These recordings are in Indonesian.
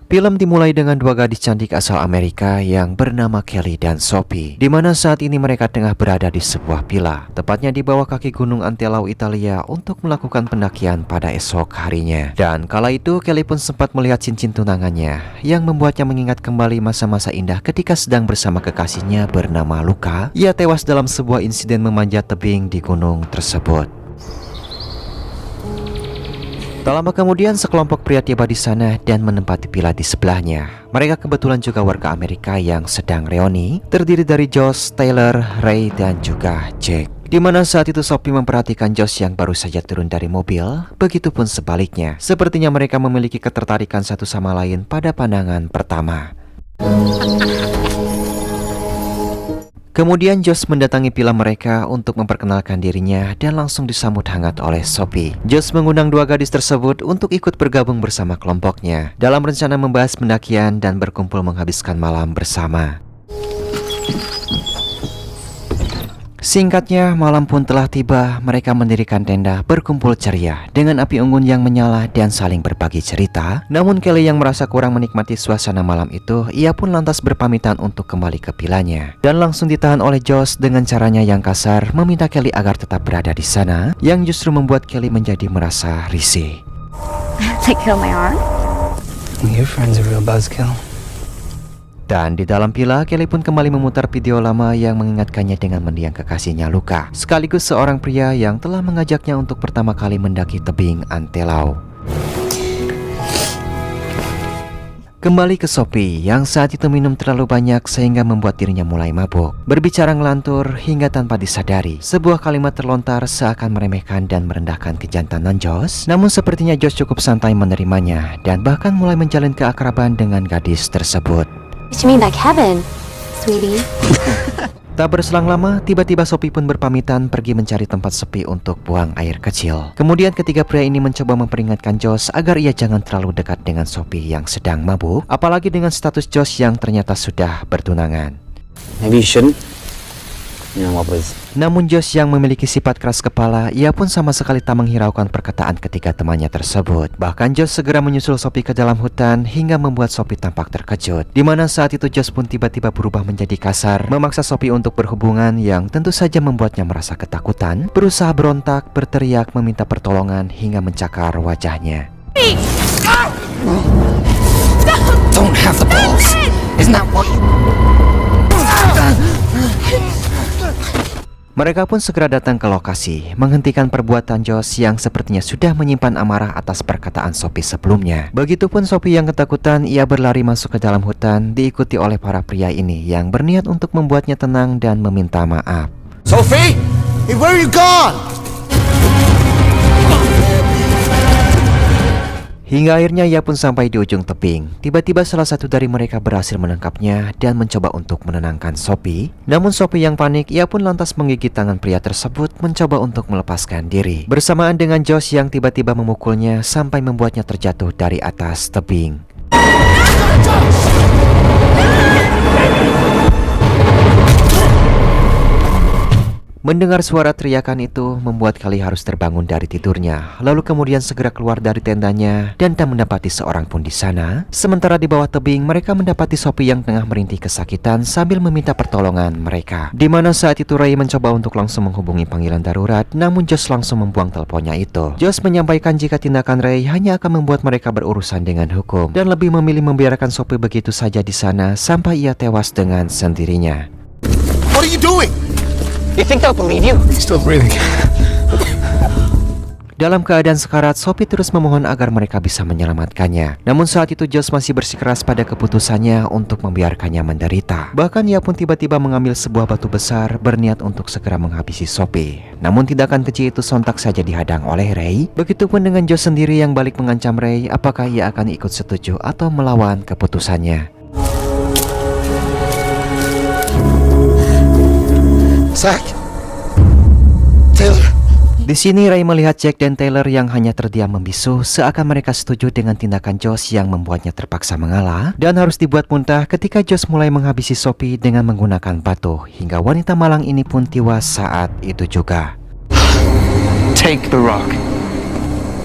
Film dimulai dengan dua gadis cantik asal Amerika yang bernama Kelly dan Sophie, di mana saat ini mereka tengah berada di sebuah villa, tepatnya di bawah kaki gunung Antelao, Italia, untuk melakukan pendakian pada esok harinya. Dan kala itu Kelly pun sempat melihat cincin tunangannya, yang membuatnya mengingat kembali masa-masa indah ketika sedang bersama kekasihnya bernama Luca. Ia tewas dalam sebuah insiden memanjat tebing di gunung tersebut. Tak lama kemudian sekelompok pria tiba di sana dan menempati villa di sebelahnya. Mereka kebetulan juga warga Amerika yang sedang reuni, terdiri dari Josh, Taylor, Ray, dan juga Jack. Di mana saat itu Sophie memperhatikan Josh yang baru saja turun dari mobil, begitupun sebaliknya. Sepertinya mereka memiliki ketertarikan satu sama lain pada pandangan pertama. Kemudian Josh mendatangi villa mereka untuk memperkenalkan dirinya dan langsung disambut hangat oleh Sophie. Josh mengundang dua gadis tersebut untuk ikut bergabung bersama kelompoknya dalam rencana membahas pendakian dan berkumpul menghabiskan malam bersama. Singkatnya, malam pun telah tiba. Mereka mendirikan tenda, berkumpul ceria dengan api unggun yang menyala dan saling berbagi cerita. Namun Kelly yang merasa kurang menikmati suasana malam itu, ia pun lantas berpamitan untuk kembali ke villanya. Dan langsung ditahan oleh Josh dengan caranya yang kasar, meminta Kelly agar tetap berada di sana, yang justru membuat Kelly menjadi merasa risih. Like kill my arm? Your friend's a real buzzkill. Dan di dalam villa, Kelly pun kembali memutar video lama yang mengingatkannya dengan mendiang kekasihnya Luca, sekaligus seorang pria yang telah mengajaknya untuk pertama kali mendaki tebing Antelao. Kembali ke Sophie yang saat itu minum terlalu banyak sehingga membuat dirinya mulai mabuk. Berbicara ngelantur hingga tanpa disadari, sebuah kalimat terlontar seakan meremehkan dan merendahkan kejantanan Josh. Namun sepertinya Josh cukup santai menerimanya dan bahkan mulai menjalin keakraban dengan gadis tersebut. What you mean by Kevin, sweetie? Tak berselang lama, tiba-tiba Sophie pun berpamitan pergi mencari tempat sepi untuk buang air kecil. Kemudian ketiga pria ini mencoba memperingatkan Josh agar ia jangan terlalu dekat dengan Sophie yang sedang mabuk, apalagi dengan status Josh yang ternyata sudah bertunangan. Maybe you shouldn't. You know what was? Namun Josh yang memiliki sifat keras kepala, ia pun sama sekali tak menghiraukan perkataan ketiga temannya tersebut. Bahkan Josh segera menyusul Sophie ke dalam hutan hingga membuat Sophie tampak terkejut. Di mana saat itu Josh pun tiba-tiba berubah menjadi kasar, memaksa Sophie untuk berhubungan yang tentu saja membuatnya merasa ketakutan, berusaha berontak, berteriak, meminta pertolongan hingga mencakar wajahnya. Don't have the balls. Isn't that what you... Mereka pun segera datang ke lokasi, menghentikan perbuatan Josh yang sepertinya sudah menyimpan amarah atas perkataan Sophie sebelumnya. Begitupun Sophie yang ketakutan, ia berlari masuk ke dalam hutan, diikuti oleh para pria ini yang berniat untuk membuatnya tenang dan meminta maaf. Sophie? Hey, where are you gone? Hingga akhirnya ia pun sampai di ujung tebing. Tiba-tiba salah satu dari mereka berhasil menangkapnya dan mencoba untuk menenangkan Sophie. Namun Sophie yang panik, ia pun lantas menggigit tangan pria tersebut mencoba untuk melepaskan diri. Bersamaan dengan Josh yang tiba-tiba memukulnya sampai membuatnya terjatuh dari atas tebing. Mendengar suara teriakan itu membuat Kelly harus terbangun dari tidurnya, lalu kemudian segera keluar dari tendanya dan tak mendapati seorang pun di sana. Sementara di bawah tebing mereka mendapati Sophie yang tengah merintih kesakitan sambil meminta pertolongan mereka. Di mana saat itu Ray mencoba untuk langsung menghubungi panggilan darurat, namun Josh langsung membuang teleponnya itu. Josh menyampaikan jika tindakan Ray hanya akan membuat mereka berurusan dengan hukum dan lebih memilih membiarkan Sophie begitu saja di sana sampai ia tewas dengan sendirinya. What are you doing? You think they'll believe you? He's still breathing. Dalam keadaan sekarat, Sophie terus memohon agar mereka bisa menyelamatkannya. Namun saat itu Josh masih bersikeras pada keputusannya untuk membiarkannya menderita. Bahkan ia pun tiba-tiba mengambil sebuah batu besar berniat untuk segera menghabisi Sophie. Namun tindakan kecil itu sontak saja dihadang oleh Ray. Begitupun dengan Josh sendiri yang balik mengancam Ray apakah ia akan ikut setuju atau melawan keputusannya. Zach. Taylor. Di sini Ray melihat Jack dan Taylor yang hanya terdiam membisu seakan mereka setuju dengan tindakan Josh yang membuatnya terpaksa mengalah dan harus dibuat muntah ketika Josh mulai menghabisi Sophie dengan menggunakan batu hingga wanita malang ini pun tewas saat itu juga. Take the rock.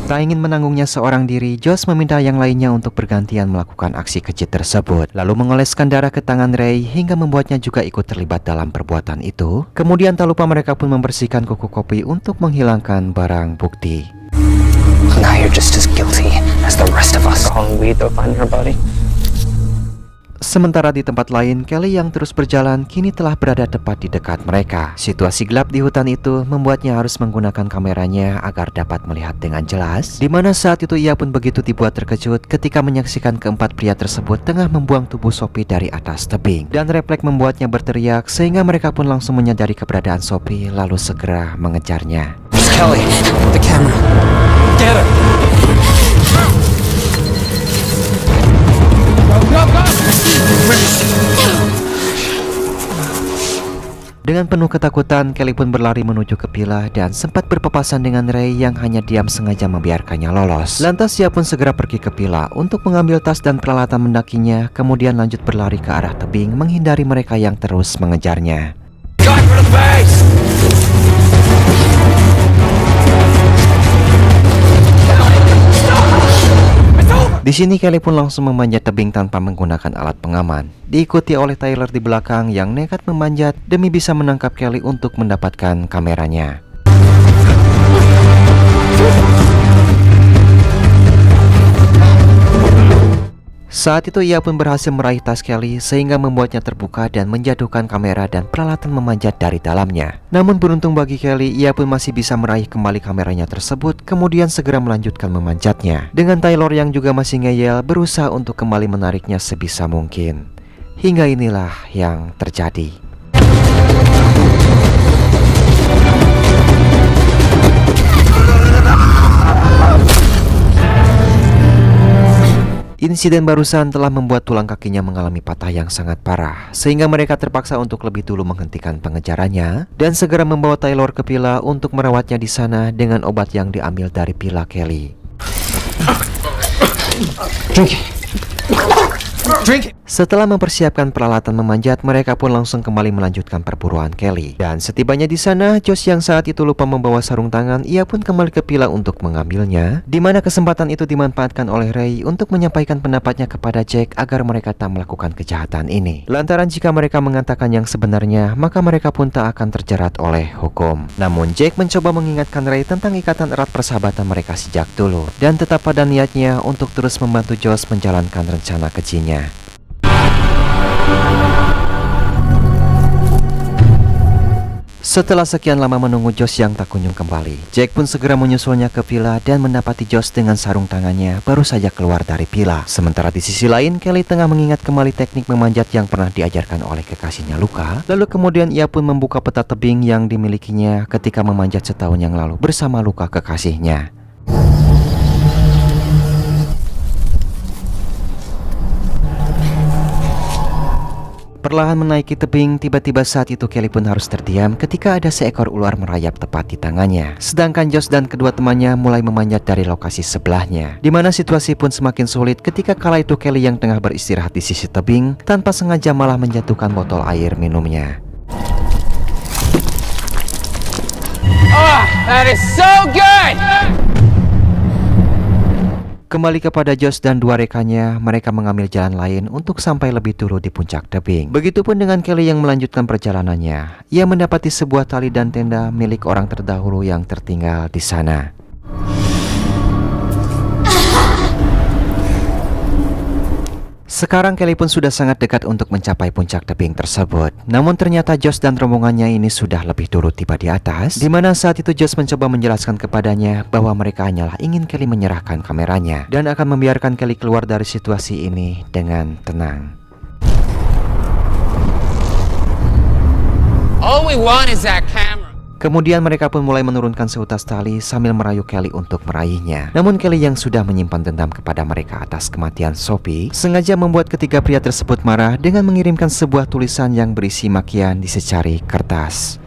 Tak ingin menanggungnya seorang diri, Josh meminta yang lainnya untuk bergantian melakukan aksi keji tersebut, lalu mengoleskan darah ke tangan Ray hingga membuatnya juga ikut terlibat dalam perbuatan itu. Kemudian tak lupa mereka pun membersihkan kuku kopi untuk menghilangkan barang bukti. Now you're just as guilty as the rest of us. Hauling weed to find her body. Sementara di tempat lain, Kelly yang terus berjalan kini telah berada tepat di dekat mereka. Situasi gelap di hutan itu membuatnya harus menggunakan kameranya agar dapat melihat dengan jelas. Dimana saat itu ia pun begitu dibuat terkejut ketika menyaksikan keempat pria tersebut tengah membuang tubuh Sophie dari atas tebing. Dan refleks membuatnya berteriak sehingga mereka pun langsung menyadari keberadaan Sophie lalu segera mengejarnya. It's Kelly, the camera. Get her. Dengan penuh ketakutan, Kelly pun berlari menuju ke villa dan sempat berpapasan dengan Ray yang hanya diam sengaja membiarkannya lolos. Lantas ia pun segera pergi ke villa untuk mengambil tas dan peralatan mendakinya, kemudian lanjut berlari ke arah tebing menghindari mereka yang terus mengejarnya. Gun for the face! Di sini Kelly pun langsung memanjat tebing tanpa menggunakan alat pengaman. Diikuti oleh Tyler di belakang yang nekat memanjat demi bisa menangkap Kelly untuk mendapatkan kameranya. Saat itu ia pun berhasil meraih tas Kelly sehingga membuatnya terbuka dan menjatuhkan kamera dan peralatan memanjat dari dalamnya. Namun beruntung bagi Kelly, ia pun masih bisa meraih kembali kameranya tersebut, kemudian segera melanjutkan memanjatnya. Dengan Taylor yang juga masih ngeyel berusaha untuk kembali menariknya sebisa mungkin. Hingga inilah yang terjadi. Insiden barusan telah membuat tulang kakinya mengalami patah yang sangat parah, sehingga mereka terpaksa untuk lebih dulu menghentikan pengejarannya dan segera membawa Taylor ke villa untuk merawatnya di sana dengan obat yang diambil dari villa Kelly. Drink it. Setelah mempersiapkan peralatan memanjat, mereka pun langsung kembali melanjutkan perburuan Kelly. Dan setibanya di sana, Josh yang saat itu lupa membawa sarung tangan, ia pun kembali ke villa untuk mengambilnya. Di mana kesempatan itu dimanfaatkan oleh Ray untuk menyampaikan pendapatnya kepada Jack agar mereka tak melakukan kejahatan ini. Lantaran jika mereka mengatakan yang sebenarnya, maka mereka pun tak akan terjerat oleh hukum. Namun Jack mencoba mengingatkan Ray tentang ikatan erat persahabatan mereka sejak dulu, dan tetap pada niatnya untuk terus membantu Josh menjalankan rencana kejinya. Setelah sekian lama menunggu Josh yang tak kunjung kembali, Jack pun segera menyusulnya ke villa dan mendapati Josh dengan sarung tangannya baru saja keluar dari villa. Sementara di sisi lain, Kelly tengah mengingat kembali teknik memanjat yang pernah diajarkan oleh kekasihnya Luka. Lalu kemudian ia pun membuka peta tebing yang dimilikinya ketika memanjat setahun yang lalu bersama Luka kekasihnya. Perlahan menaiki tebing, tiba-tiba saat itu Kelly pun harus terdiam ketika ada seekor ular merayap tepat di tangannya. Sedangkan Josh dan kedua temannya mulai memanjat dari lokasi sebelahnya. Di mana situasi pun semakin sulit ketika kala itu Kelly yang tengah beristirahat di sisi tebing tanpa sengaja malah menjatuhkan botol air minumnya. Oh, that is so good! Kembali kepada Josh dan dua rekannya, mereka mengambil jalan lain untuk sampai lebih dulu di puncak tebing. Begitupun dengan Kelly yang melanjutkan perjalanannya. Ia mendapati sebuah tali dan tenda milik orang terdahulu yang tertinggal di sana. Sekarang Kelly pun sudah sangat dekat untuk mencapai puncak tebing tersebut. Namun ternyata Josh dan rombongannya ini sudah lebih dulu tiba di atas. Dimana saat itu Josh mencoba menjelaskan kepadanya bahwa mereka hanyalah ingin Kelly menyerahkan kameranya dan akan membiarkan Kelly keluar dari situasi ini dengan tenang. All we want is that camera. Kemudian mereka pun mulai menurunkan seutas tali sambil merayu Kelly untuk meraihnya. Namun Kelly yang sudah menyimpan dendam kepada mereka atas kematian Sophie sengaja membuat ketiga pria tersebut marah dengan mengirimkan sebuah tulisan yang berisi makian di secari kertas.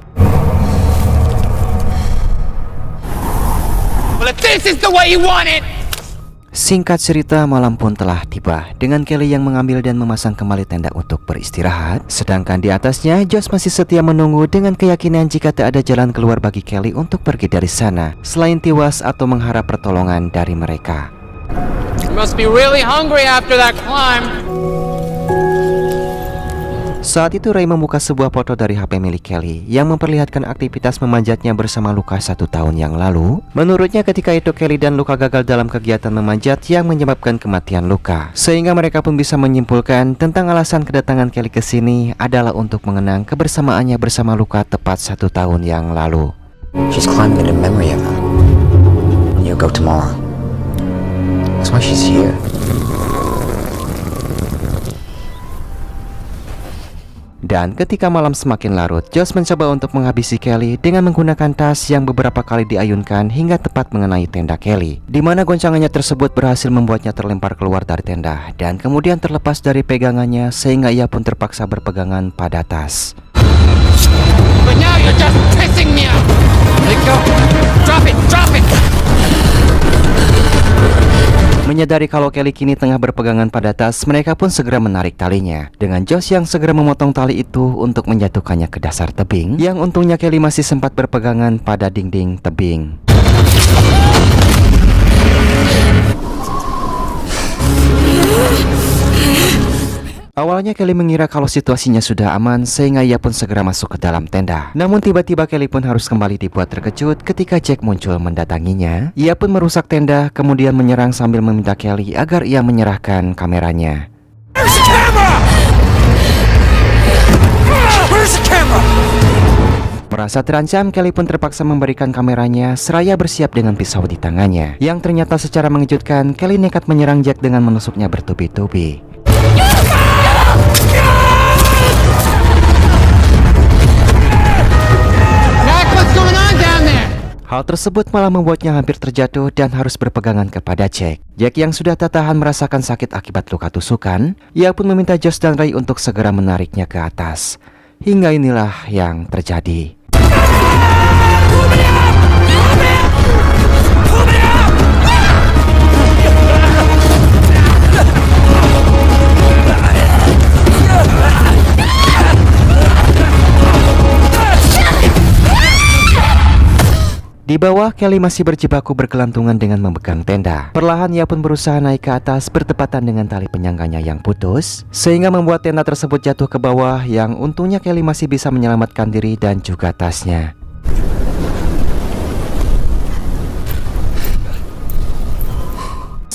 Well, if this is the way you want it. Singkat cerita, malam pun telah tiba dengan Kelly yang mengambil dan memasang kembali tenda untuk beristirahat. Sedangkan di atasnya, Josh masih setia menunggu dengan keyakinan jika tak ada jalan keluar bagi Kelly untuk pergi dari sana selain tiwas atau mengharap pertolongan dari mereka. You must be really hungry after that climb. Saat itu Ray membuka sebuah foto dari HP milik Kelly yang memperlihatkan aktivitas memanjatnya bersama Luka 1 tahun yang lalu. Menurutnya ketika itu Kelly dan Luka gagal dalam kegiatan memanjat yang menyebabkan kematian Luka, sehingga mereka pun bisa menyimpulkan tentang alasan kedatangan Kelly ke sini adalah untuk mengenang kebersamaannya bersama Luka tepat 1 tahun yang lalu. She's climbing into memory of him. You go tomorrow. That's why she's here. Dan ketika malam semakin larut, Josh mencoba untuk menghabisi Kelly dengan menggunakan tas yang beberapa kali diayunkan hingga tepat mengenai tenda Kelly, di mana goncangannya tersebut berhasil membuatnya terlempar keluar dari tenda dan kemudian terlepas dari pegangannya sehingga ia pun terpaksa berpegangan pada tas. But now you're just pissing me off. Let go. Drop it. Drop it. Menyadari kalau Kelly kini tengah berpegangan pada tas, mereka pun segera menarik talinya, dengan Josh yang segera memotong tali itu untuk menjatuhkannya ke dasar tebing, yang untungnya Kelly masih sempat berpegangan pada dinding tebing. Awalnya Kelly mengira kalau situasinya sudah aman sehingga ia pun segera masuk ke dalam tenda. Namun tiba-tiba Kelly pun harus kembali dibuat terkejut ketika Jack muncul mendatanginya. Ia pun merusak tenda kemudian menyerang sambil meminta Kelly agar ia menyerahkan kameranya. Where's the camera? Where's the camera? Merasa terancam, Kelly pun terpaksa memberikan kameranya seraya bersiap dengan pisau di tangannya. Yang ternyata secara mengejutkan, Kelly nekat menyerang Jack dengan menusuknya bertubi-tubi. Hal tersebut malah membuatnya hampir terjatuh dan harus berpegangan kepada Jack. Jack yang sudah tak tahan merasakan sakit akibat luka tusukan, ia pun meminta Josh dan Ray untuk segera menariknya ke atas. Hingga inilah yang terjadi. Di bawah, Kelly masih berjibaku berkelantungan dengan memegang tenda. Perlahan ia pun berusaha naik ke atas bertepatan dengan tali penyangganya yang putus, sehingga membuat tenda tersebut jatuh ke bawah, yang untungnya Kelly masih bisa menyelamatkan diri dan juga tasnya.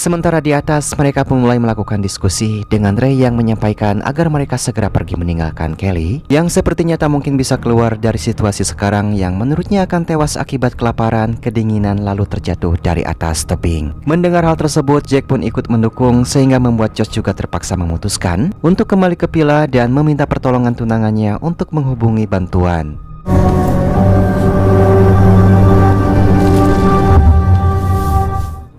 Sementara di atas, mereka pun mulai melakukan diskusi dengan Ray yang menyampaikan agar mereka segera pergi meninggalkan Kelly, yang sepertinya tak mungkin bisa keluar dari situasi sekarang yang menurutnya akan tewas akibat kelaparan, kedinginan, lalu terjatuh dari atas tebing. Mendengar hal tersebut, Jack pun ikut mendukung sehingga membuat Josh juga terpaksa memutuskan untuk kembali ke villa dan meminta pertolongan tunangannya untuk menghubungi bantuan.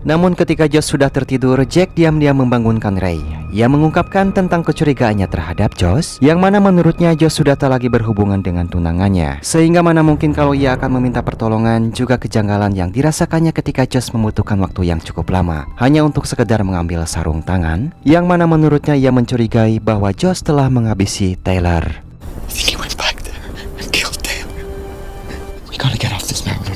Namun ketika Josh sudah tertidur, Jack diam-diam membangunkan Ray. Ia mengungkapkan tentang kecurigaannya terhadap Josh, yang mana menurutnya Josh sudah tak lagi berhubungan dengan tunangannya. Sehingga mana mungkin kalau ia akan meminta pertolongan, juga kejanggalan yang dirasakannya ketika Josh membutuhkan waktu yang cukup lama hanya untuk sekedar mengambil sarung tangan, yang mana menurutnya ia mencurigai bahwa Josh telah menghabisi Taylor. I think he went back there and killed Taylor. We gotta get off this mountain.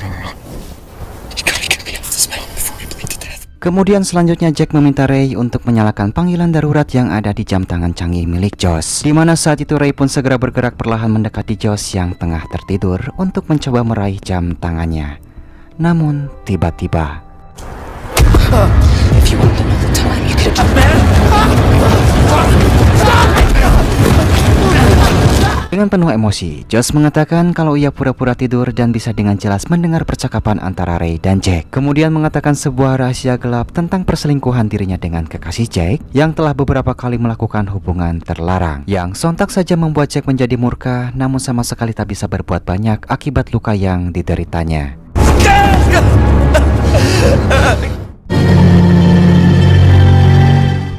You gotta get me off this mountain before we bleed to death. Kemudian selanjutnya Jack meminta Ray untuk menyalakan panggilan darurat yang ada di jam tangan canggih milik Josh. Di mana saat itu Ray pun segera bergerak perlahan mendekati Josh yang tengah tertidur untuk mencoba meraih jam tangannya. Namun tiba-tiba, If you want another time, you could have... dengan penuh emosi, Josh mengatakan kalau ia pura-pura tidur dan bisa dengan jelas mendengar percakapan antara Ray dan Jack. Kemudian mengatakan sebuah rahasia gelap tentang perselingkuhan dirinya dengan kekasih Jack yang telah beberapa kali melakukan hubungan terlarang, yang sontak saja membuat Jack menjadi murka, namun sama sekali tak bisa berbuat banyak akibat luka yang dideritanya.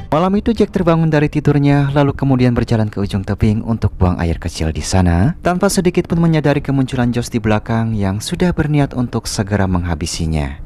Malam itu Jack terbangun dari tidurnya, lalu kemudian berjalan ke ujung tebing untuk buang air kecil di sana, tanpa sedikit pun menyadari kemunculan Josh di belakang yang sudah berniat untuk segera menghabisinya.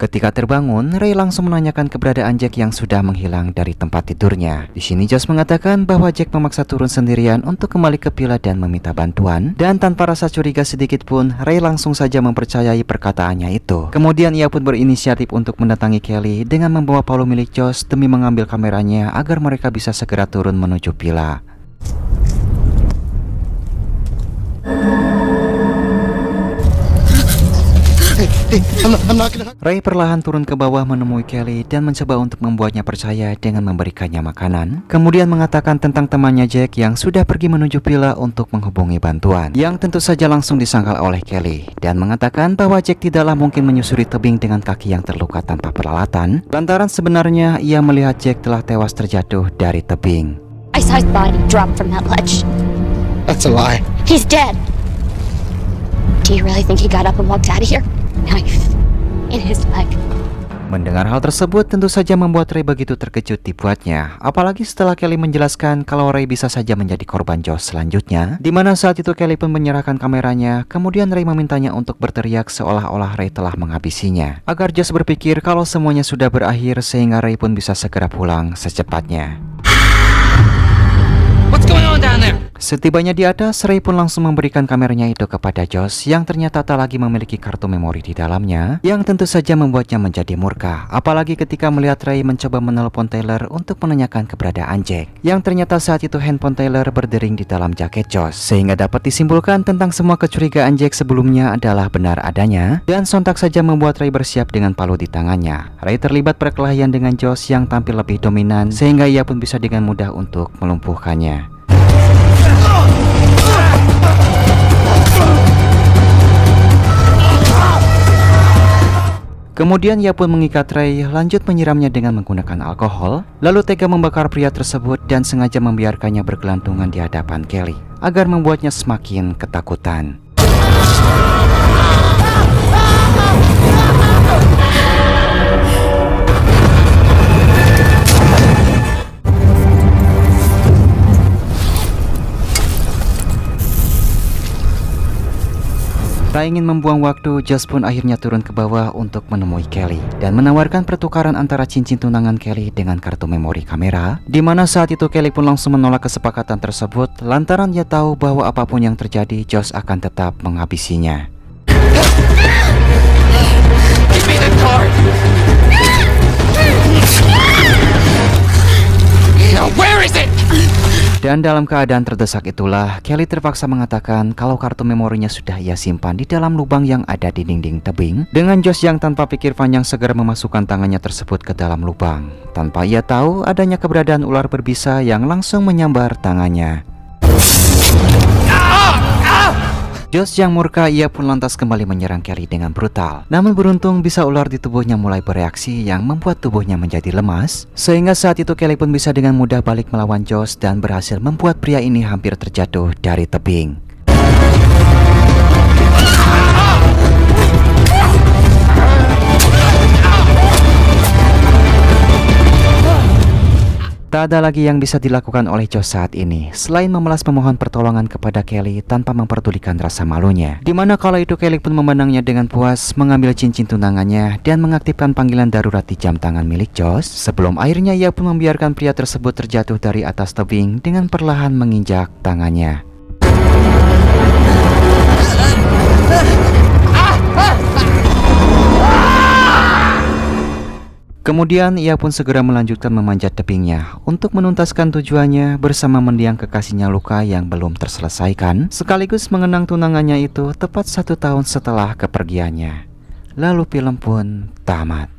Ketika terbangun, Ray langsung menanyakan keberadaan Jack yang sudah menghilang dari tempat tidurnya. Di sini Josh mengatakan bahwa Jack memaksa turun sendirian untuk kembali ke villa dan meminta bantuan. Dan tanpa rasa curiga sedikit pun, Ray langsung saja mempercayai perkataannya itu. Kemudian ia pun berinisiatif untuk mendatangi Kelly dengan membawa palu milik Josh demi mengambil kameranya agar mereka bisa segera turun menuju villa. Ray perlahan turun ke bawah menemui Kelly dan mencoba untuk membuatnya percaya dengan memberikannya makanan. Kemudian mengatakan tentang temannya Jack yang sudah pergi menuju villa untuk menghubungi bantuan, yang tentu saja langsung disangkal oleh Kelly, dan mengatakan bahwa Jack tidaklah mungkin menyusuri tebing dengan kaki yang terluka tanpa peralatan, lantaran sebenarnya ia melihat Jack telah tewas terjatuh dari tebing. I saw his body drop from that ledge. That's a lie. He's dead. Do you really think he got up and walked out of here? Knife in his leg. Mendengar hal tersebut tentu saja membuat Ray begitu terkejut dibuatnya. Apalagi setelah Kelly menjelaskan kalau Ray bisa saja menjadi korban Josh selanjutnya. Dimana saat itu Kelly pun menyerahkan kameranya. Kemudian Ray memintanya untuk berteriak seolah-olah Ray telah menghabisinya, agar Josh berpikir kalau semuanya sudah berakhir sehingga Ray pun bisa segera pulang secepatnya. What's going on down there? Setibanya di atas, Ray pun langsung memberikan kameranya itu kepada Josh yang ternyata tak lagi memiliki kartu memori di dalamnya, yang tentu saja membuatnya menjadi murka. Apalagi ketika melihat Ray mencoba menelpon Taylor untuk menanyakan keberadaan Jack, yang ternyata saat itu handphone Taylor berdering di dalam jaket Josh, sehingga dapat disimpulkan tentang semua kecurigaan Jack sebelumnya adalah benar adanya, dan sontak saja membuat Ray bersiap dengan palu di tangannya. Ray terlibat perkelahian dengan Josh yang tampil lebih dominan, sehingga ia pun bisa dengan mudah untuk melumpuhkannya. Kemudian ia pun mengikat Ray, lanjut menyiramnya dengan menggunakan alkohol, lalu tega membakar pria tersebut dan sengaja membiarkannya bergelantungan di hadapan Kelly, agar membuatnya semakin ketakutan. Tak ingin membuang waktu, Josh pun akhirnya turun ke bawah untuk menemui Kelly dan menawarkan pertukaran antara cincin tunangan Kelly dengan kartu memori kamera. Dimana saat itu Kelly pun langsung menolak kesepakatan tersebut lantaran dia tahu bahwa apapun yang terjadi, Josh akan tetap menghabisinya. Give me the card! Now, where is it? Dan dalam keadaan terdesak itulah, Kelly terpaksa mengatakan kalau kartu memorinya sudah ia simpan di dalam lubang yang ada di dinding tebing. Dengan Josh yang tanpa pikir panjang segera memasukkan tangannya tersebut ke dalam lubang, tanpa ia tahu adanya keberadaan ular berbisa yang langsung menyambar tangannya. Josh yang murka, ia pun lantas kembali menyerang Kelly dengan brutal. Namun beruntung bisa ular di tubuhnya mulai bereaksi yang membuat tubuhnya menjadi lemas, sehingga saat itu Kelly pun bisa dengan mudah balik melawan Josh dan berhasil membuat pria ini hampir terjatuh dari tebing. Tak ada lagi yang bisa dilakukan oleh Josh saat ini selain memelas memohon pertolongan kepada Kelly tanpa memperdulikan rasa malunya. Dimana kala itu Kelly pun memandangnya dengan puas, mengambil cincin tunangannya dan mengaktifkan panggilan darurat di jam tangan milik Josh. Sebelum akhirnya ia pun membiarkan pria tersebut terjatuh dari atas tebing dengan perlahan menginjak tangannya. Kemudian ia pun segera melanjutkan memanjat tebingnya untuk menuntaskan tujuannya bersama mendiang kekasihnya luka yang belum terselesaikan, sekaligus mengenang tunangannya itu tepat 1 tahun setelah kepergiannya. Lalu film pun tamat.